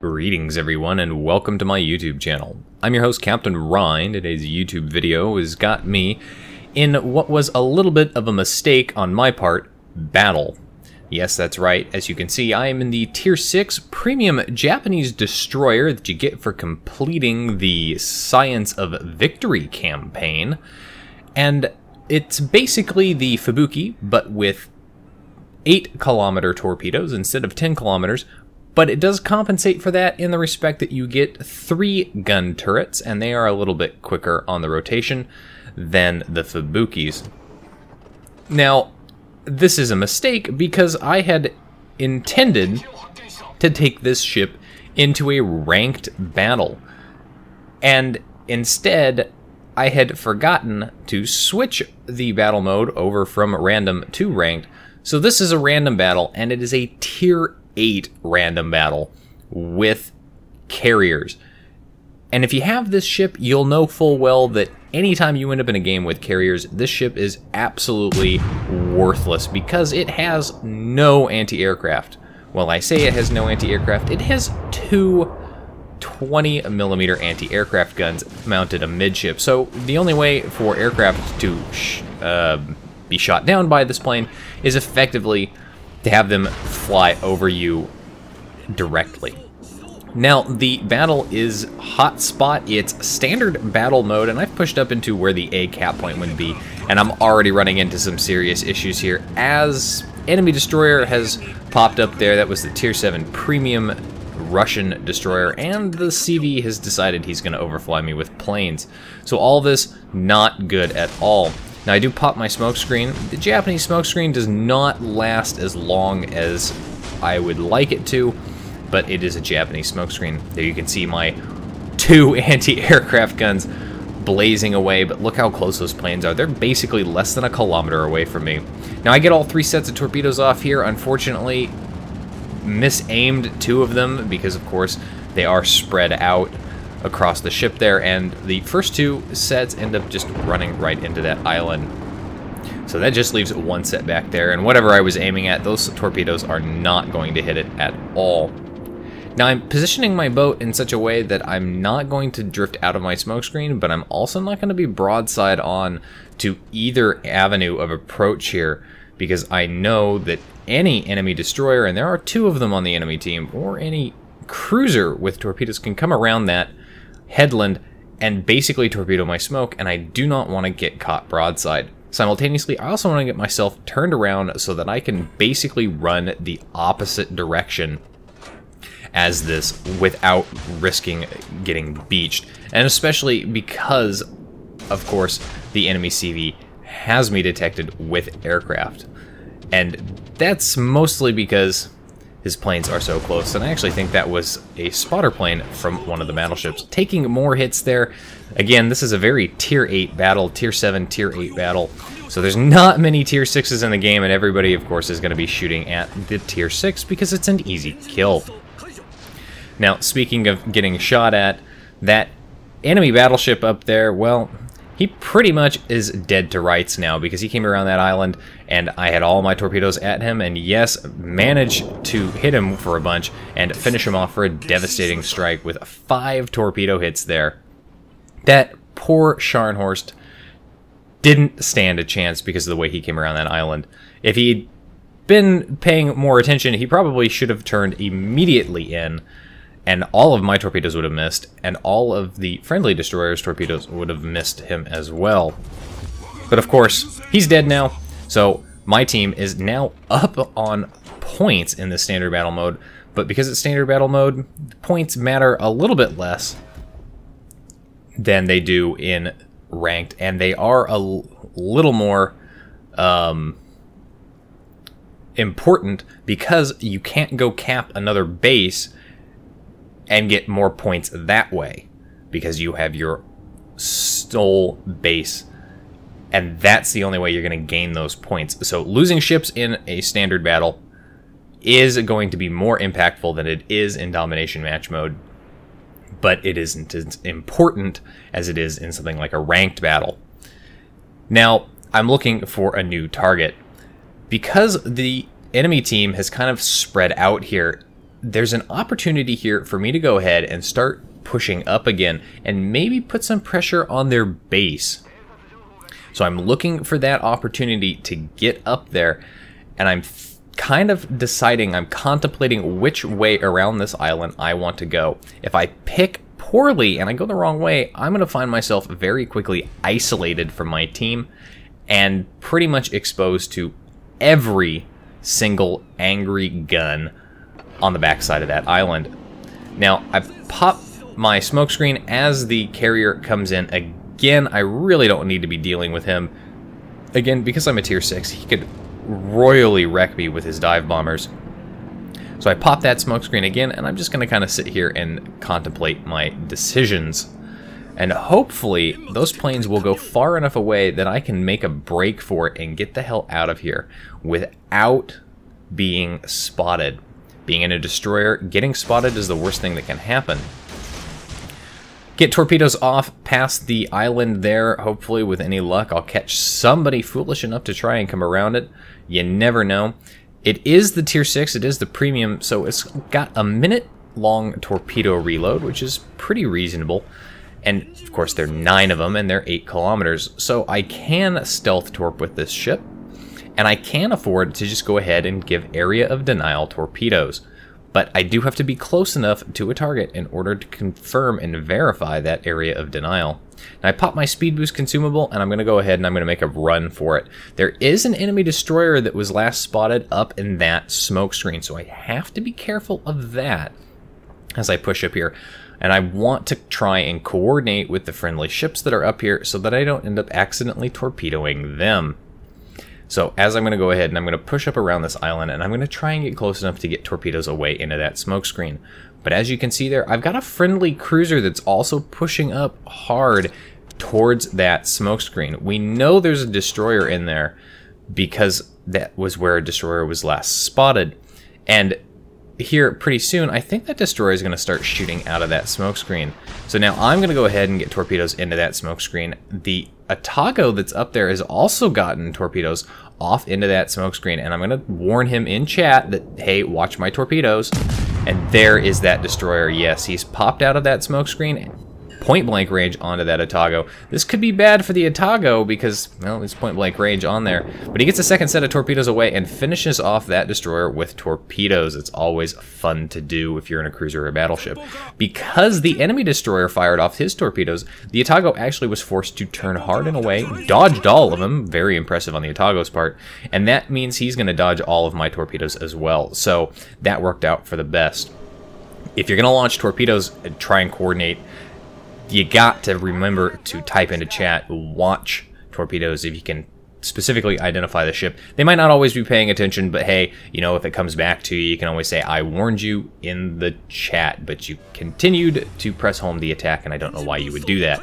Greetings everyone and welcome to my YouTube channel. I'm your host Captain Ryan. Today's YouTube video has got me in what was a little bit of a mistake on my part, battle. Yes, that's right. As you can see, I am in the Tier 6 Premium Japanese Destroyer that you get for completing the Science of Victory campaign. And it's basically the Fubuki, but with 8-kilometer torpedoes instead of 10 kilometers. But it does compensate for that in the respect that you get 3 gun turrets, and they are a little bit quicker on the rotation than the Fubukis. Now, this is a mistake because I had intended to take this ship into a ranked battle. And instead, I had forgotten to switch the battle mode over from random to ranked. So this is a random battle, and it is a Tier 8 random battle with carriers. And if you have this ship, you'll know full well that anytime you end up in a game with carriers, this ship is absolutely worthless because it has no anti-aircraft. Well, I say it has no anti-aircraft, it has 2 20mm anti-aircraft guns mounted amidship. So the only way for aircraft to be shot down by this plane is effectively to have them fly over you directly. Now, the battle is hotspot. It's standard battle mode, and I've pushed up into where the A cap point would be, and I'm already running into some serious issues here. As enemy destroyer has popped up there, that was the Tier 7 Premium Russian destroyer, and the CV has decided he's going to overfly me with planes. So all this, not good at all. Now, I do pop my smoke screen. The Japanese smoke screen does not last as long as I would like it to, but it is a Japanese smoke screen. There you can see my 2 anti-aircraft guns blazing away, but look how close those planes are. They're basically less than a kilometer away from me. Now, I get all 3 sets of torpedoes off here. Unfortunately, misaimed 2 of them because, of course, they are spread out across the ship there, and the first 2 sets end up just running right into that island. So that just leaves 1 set back there, and whatever I was aiming at, those torpedoes are not going to hit it at all. Now, I'm positioning my boat in such a way that I'm not going to drift out of my smokescreen, but I'm also not going to be broadside on to either avenue of approach here, because I know that any enemy destroyer, and there are 2 of them on the enemy team, or any cruiser with torpedoes can come around that headland and basically torpedo my smoke, and I do not want to get caught broadside. Simultaneously, I also want to get myself turned around so that I can basically run the opposite direction as this without risking getting beached, and especially because, of course, the enemy CV has me detected with aircraft, and that's mostly because his planes are so close, and I actually think that was a spotter plane from one of the battleships. Taking more hits there. Again, this is a very Tier 8 battle, Tier 7, Tier 8 battle, so there's not many Tier 6s in the game, and everybody, of course, is going to be shooting at the Tier 6 because it's an easy kill. Now, speaking of getting shot at, that enemy battleship up there, well, he pretty much is dead to rights now because he came around that island and I had all my torpedoes at him, and yes, managed to hit him for a bunch and finish him off for a devastating strike with 5 torpedo hits there. That poor Scharnhorst didn't stand a chance because of the way he came around that island. If he'd been paying more attention, he probably should have turned immediately in, and all of my torpedoes would have missed, and all of the friendly destroyers' torpedoes would have missed him as well. But of course, he's dead now, so my team is now up on points in the standard battle mode, but because it's standard battle mode, points matter a little bit less than they do in ranked, and they are a little more important because you can't go cap another base and get more points that way because you have your sole base, and that's the only way you're going to gain those points. So losing ships in a standard battle is going to be more impactful than it is in domination match mode, but it isn't as important as it is in something like a ranked battle. Now, I'm looking for a new target. Because the enemy team has kind of spread out here, there's an opportunity here for me to go ahead and start pushing up again and maybe put some pressure on their base. So I'm looking for that opportunity to get up there, and I'm kind of deciding, I'm contemplating which way around this island I want to go. If I pick poorly and I go the wrong way, I'm going to find myself very quickly isolated from my team and pretty much exposed to every single angry gun on the backside of that island. Now, I've popped my smokescreen as the carrier comes in. Again, I really don't need to be dealing with him. Again, because I'm a tier 6, he could royally wreck me with his dive bombers. So I pop that smokescreen again, and I'm just going to kind of sit here and contemplate my decisions. And hopefully, those planes will go far enough away that I can make a break for it and get the hell out of here without being spotted. Being in a destroyer, getting spotted is the worst thing that can happen. Get torpedoes off past the island there. Hopefully, with any luck, I'll catch somebody foolish enough to try and come around it. You never know. It is the tier 6, it is the premium, so it's got a minute-long torpedo reload, which is pretty reasonable. And, of course, there are 9 of them, and they're 8 kilometers, so I can stealth torp with this ship, and I can afford to just go ahead and give area of denial torpedoes. But I do have to be close enough to a target in order to confirm and verify that area of denial. Now I pop my speed boost consumable, and I'm going to go ahead and I'm going to make a run for it. There is an enemy destroyer that was last spotted up in that smoke screen, so I have to be careful of that as I push up here. And I want to try and coordinate with the friendly ships that are up here so that I don't end up accidentally torpedoing them. So as I'm going to go ahead and I'm going to push up around this island, and I'm going to try and get close enough to get torpedoes away into that smoke screen. But as you can see there, I've got a friendly cruiser that's also pushing up hard towards that smoke screen. We know there's a destroyer in there because that was where a destroyer was last spotted. And here pretty soon, I think that destroyer is going to start shooting out of that smoke screen. So now I'm going to go ahead and get torpedoes into that smoke screen. The Atago that's up there has also gotten torpedoes off into that smoke screen, and I'm going to warn him in chat that, hey, watch my torpedoes. And there is that destroyer. Yes, he's popped out of that smoke screen, point blank range onto that Atago. This could be bad for the Atago because, well, it's point blank range on there. But he gets a second set of torpedoes away and finishes off that destroyer with torpedoes. It's always fun to do if you're in a cruiser or a battleship. Because the enemy destroyer fired off his torpedoes, the Atago actually was forced to turn hard and away, dodged all of them, very impressive on the Atago's part, and that means he's going to dodge all of my torpedoes as well. So that worked out for the best. If you're going to launch torpedoes and try and coordinate, you got to remember to type into chat, watch torpedoes if you can specifically identify the ship. They might not always be paying attention, but hey, you know, if it comes back to you, you can always say, I warned you in the chat, but you continued to press home the attack, and I don't know why you would do that.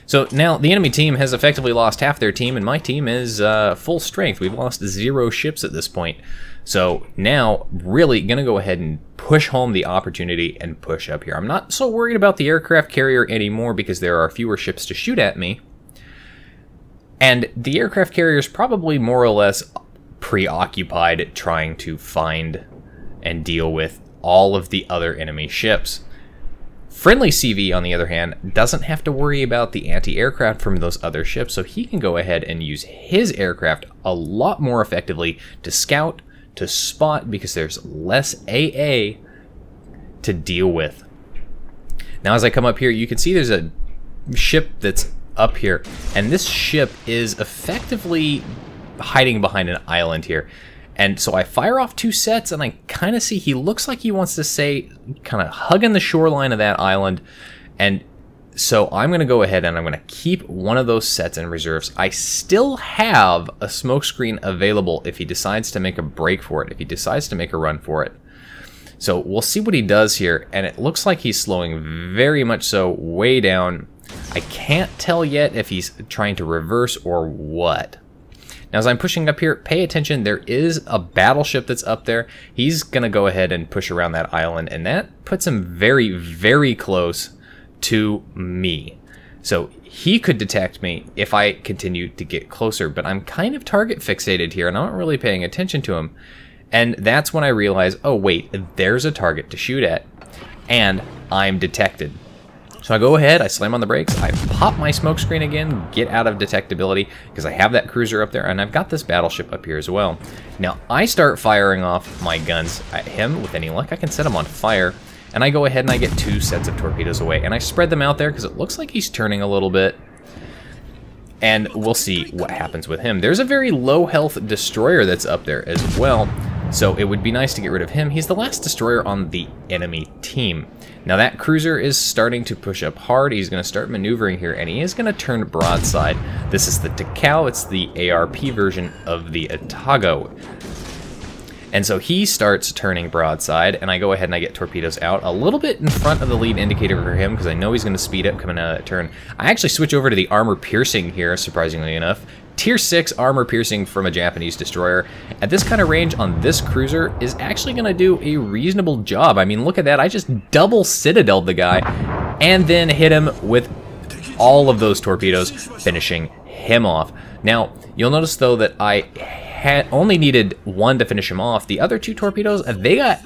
So now the enemy team has effectively lost half their team, and my team is full strength. We've lost 0 ships at this point. So now, really going to go ahead and push home the opportunity and push up here. I'm not so worried about the aircraft carrier anymore because there are fewer ships to shoot at me. And the aircraft carrier is probably more or less preoccupied trying to find and deal with all of the other enemy ships. Friendly CV, on the other hand, doesn't have to worry about the anti-aircraft from those other ships, so he can go ahead and use his aircraft a lot more effectively to scout, to spot, because there's less AA to deal with. Now as I come up here, you can see there's a ship that's up here, and this ship is effectively hiding behind an island here. And so I fire off 2 sets, and I kind of see he looks like he wants to say, kind of hugging the shoreline of that island. And so I'm going to go ahead and I'm going to keep one of those sets in reserves. I still have a smokescreen available if he decides to make a break for it, if he decides to make a run for it. So we'll see what he does here, and it looks like he's slowing very much so way down. I can't tell yet if he's trying to reverse or what. Now as I'm pushing up here, pay attention, there is a battleship that's up there. He's going to go ahead and push around that island, and that puts him very, very close to me. So he could detect me if I continue to get closer, but I'm kind of target fixated here, and I'm not really paying attention to him. And that's when I realize, oh wait, there's a target to shoot at, and I'm detected. So I go ahead, I slam on the brakes, I pop my smoke screen again, get out of detectability, because I have that cruiser up there, and I've got this battleship up here as well. Now, I start firing off my guns at him. With any luck, I can set him on fire, and I go ahead and I get 2 sets of torpedoes away, and I spread them out there because it looks like he's turning a little bit. And we'll see what happens with him. There's a very low health destroyer that's up there as well, so it would be nice to get rid of him. He's the last destroyer on the enemy team. Now that cruiser is starting to push up hard. He's going to start maneuvering here, and he is going to turn broadside. This is the Takao. It's the ARP version of the Atago. And so he starts turning broadside, and I go ahead and I get torpedoes out a little bit in front of the lead indicator for him because I know he's going to speed up coming out of that turn. I actually switch over to the armor piercing here, surprisingly enough. Tier 6 armor piercing from a Japanese destroyer. At this kind of range on this cruiser is actually going to do a reasonable job. I mean, look at that. I just double citadeled the guy and then hit him with all of those torpedoes, finishing him off. Now, you'll notice though that I had only needed 1 to finish him off. The other 2 torpedoes, they got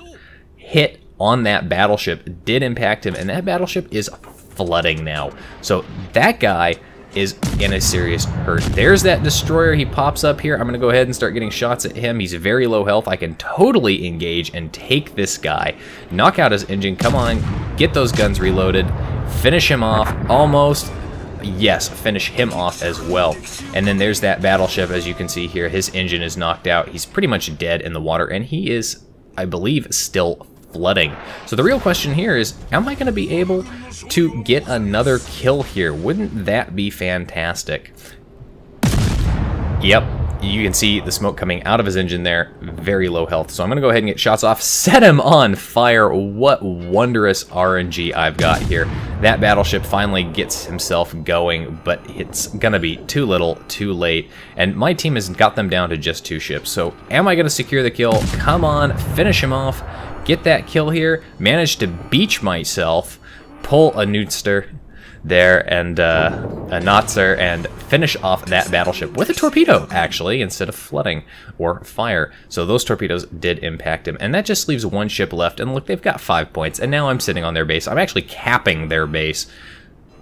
hit on that battleship, did impact him, and that battleship is flooding now. So that guy is in a serious hurt. There's that destroyer. He pops up here. I'm going to go ahead and start getting shots at him. He's very low health. I can totally engage and take this guy, knock out his engine. Come on, get those guns reloaded, finish him off. Almost. Yes, finish him off as well. And then there's that battleship. As you can see here, his engine is knocked out. He's pretty much dead in the water, and he is, I believe, still flooding. So the real question here is, am I going to be able to get another kill here? Wouldn't that be fantastic? Yep, you can see the smoke coming out of his engine there. Very low health. So I'm going to go ahead and get shots off. Set him on fire. What wondrous RNG I've got here. That battleship finally gets himself going, but it's going to be too little, too late. And my team has got them down to just 2 ships. So am I going to secure the kill? Come on, finish him off. Get that kill here. Manage to beach myself. Pull a Nutster there and a Notzer and finish off that battleship with a torpedo, actually, instead of flooding or fire. So those torpedoes did impact him, and that just leaves 1 ship left. And look, they've got 5 points, and now I'm sitting on their base. I'm actually capping their base.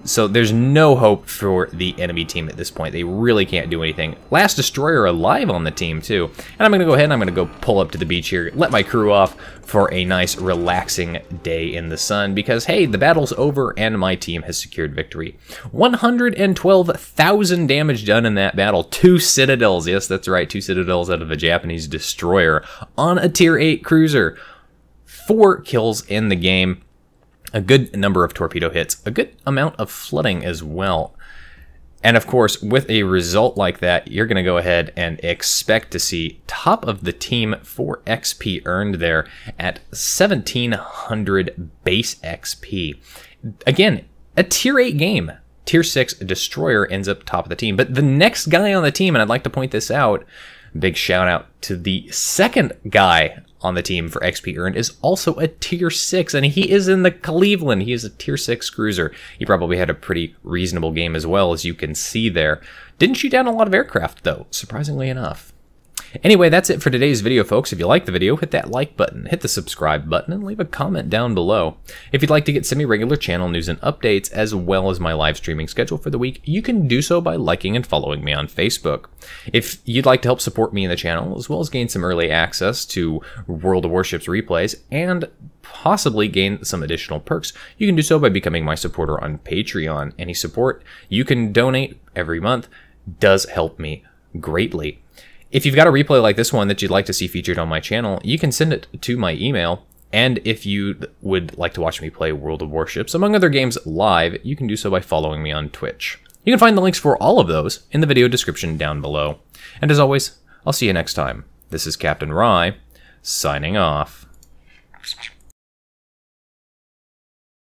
So there's no hope for the enemy team at this point. They really can't do anything. Last destroyer alive on the team, too. And I'm going to go ahead and I'm going to go pull up to the beach here, let my crew off for a nice, relaxing day in the sun, because, hey, the battle's over and my team has secured victory. 112,000 damage done in that battle. 2 citadels. Yes, that's right, 2 citadels out of a Japanese destroyer on a Tier 8 cruiser. 4 kills in the game. A good number of torpedo hits, a good amount of flooding as well. And of course, with a result like that, you're going to go ahead and expect to see top of the team for XP earned there at 1,700 base XP. Again, a Tier 8 game. Tier 6 destroyer ends up top of the team. But the next guy on the team, and I'd like to point this out, big shout out to the second guy on the team for XP earned, is also a Tier 6, and he is in the Cleveland. He is a Tier 6 cruiser. He probably had a pretty reasonable game as well, as you can see there. Didn't shoot down a lot of aircraft, though, surprisingly enough. Anyway, that's it for today's video, folks. If you like the video, hit that like button, hit the subscribe button, and leave a comment down below. If you'd like to get semi-regular channel news and updates, as well as my live streaming schedule for the week, you can do so by liking and following me on Facebook. If you'd like to help support me in the channel, as well as gain some early access to World of Warships replays, and possibly gain some additional perks, you can do so by becoming my supporter on Patreon. Any support you can donate every month does help me greatly. If you've got a replay like this one that you'd like to see featured on my channel, you can send it to my email. And if you would like to watch me play World of Warships, among other games, live, you can do so by following me on Twitch. You can find the links for all of those in the video description down below. And as always, I'll see you next time. This is Captain Rye, signing off.